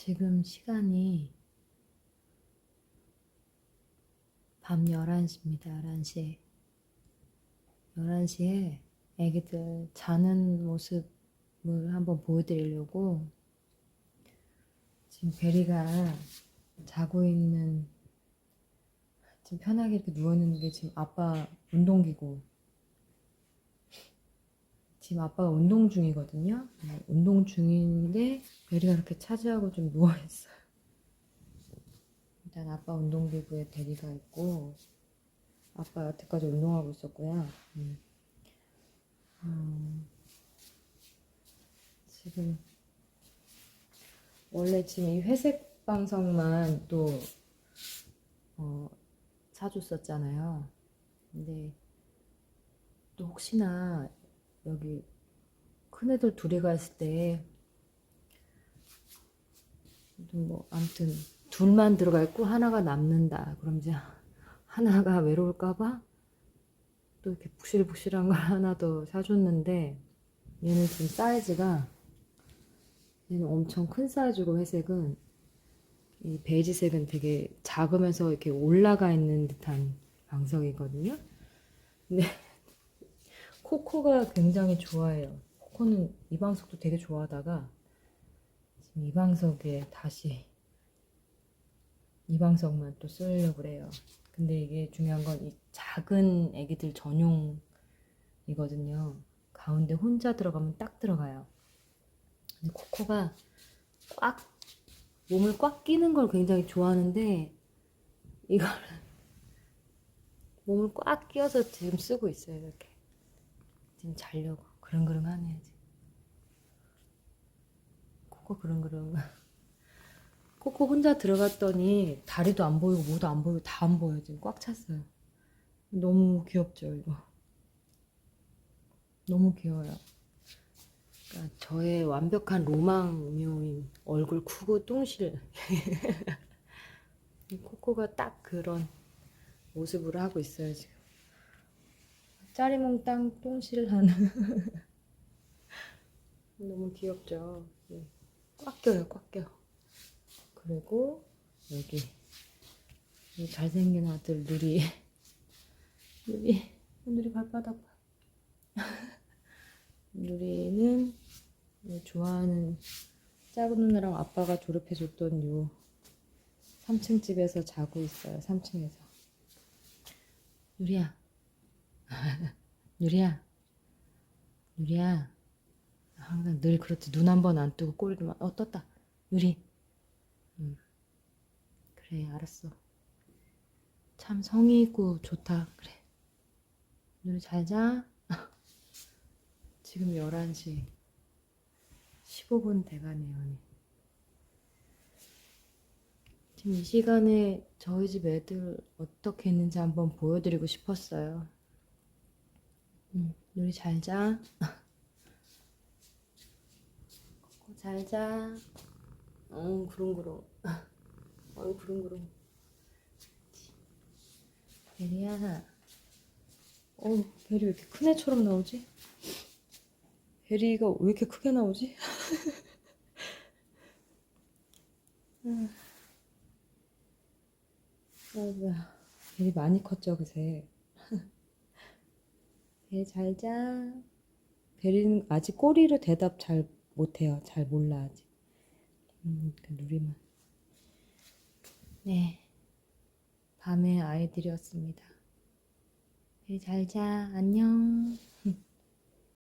지금 시간이 밤 11시입니다. 11시. 11시에 애기들 자는 모습을 한번 보여드리려고 지금 베리가 자고 있는, 지금 편하게 이렇게 누워있는 게 지금 아빠 운동기구. 지금 아빠가 운동 중이거든요. 운동 중인데 베리가 이렇게 차지하고 좀 누워있어요. 일단 아빠 운동기구에 베리가 있고, 아빠 여태까지 운동하고 있었고요. 지금 원래 지금 이 회색 방석만 또 사줬었잖아요. 근데 또 혹시나 여기 큰애들 둘이 갔을 때 뭐 아무튼 둘만 들어가 있고 하나가 남는다. 그럼 이제 하나가 외로울까봐 또 이렇게 푹실푹실한 걸 하나 더 사줬는데, 얘는 지금 사이즈가, 얘는 엄청 큰 사이즈고, 회색은 이 베이지색은 되게 작으면서 이렇게 올라가 있는 듯한 방석이거든요. 근데 코코가 굉장히 좋아해요. 코코는 이 방석도 되게 좋아하다가 지금 이 방석에 다시 이 방석만 또 쓰려고 그래요. 근데 이게 중요한 건 이 작은 애기들 전용이거든요. 가운데 혼자 들어가면 딱 들어가요. 근데 코코가 꽉 몸을 꽉 끼는 걸 굉장히 좋아하는데, 이걸 몸을 꽉 끼워서 지금 쓰고 있어요. 이렇게 지금 자려고 그릉그릉 하네. 코코 그릉그릉. 코코 혼자 들어갔더니 다리도 안 보이고 뭐도 안 보이고 다 안 보여요. 지금 꽉 찼어요. 너무 귀엽죠, 이거. 너무 귀여워요. 그러니까 저의 완벽한 로망묘인 얼굴 크고 뚱실. 코코가 딱 그런 모습으로 하고 있어요, 지금. 짜리몽땅 뚱실하는. 너무 귀엽죠. 네. 꽉 껴요, 꽉 껴. 그리고 여기 이 잘생긴 아들 누리. 누리 발바닥 봐. 누리는 좋아하는 작은 누나랑 아빠가 졸업해줬던 요 3층 집에서 자고 있어요. 3층에서. 누리야, 누리야, 누리야. 항상 늘 그렇지. 눈 한 번 안 뜨고 꼬리만. 떴다. 누리. 그래, 알았어. 참 성의 있고 좋다. 그래. 누리 잘 자. 지금 11시 15분 돼가네요. 지금 이 시간에 저희 집 애들 어떻게 있는지 한번 보여드리고 싶었어요. 누리 잘 자. 잘 자. 구름구름. 구름구름. 베리야. 베리 왜 이렇게 큰 애처럼 나오지? 베리가 왜 이렇게 크게 나오지? 아이고야. 베리 많이 컸죠, 그새. 베리 잘 자. 베리는 아직 꼬리로 대답 잘 못해요. 잘 몰라, 아직. 그 누리만. 네. 밤의 아이들이었습니다. 베리 잘 자. 안녕.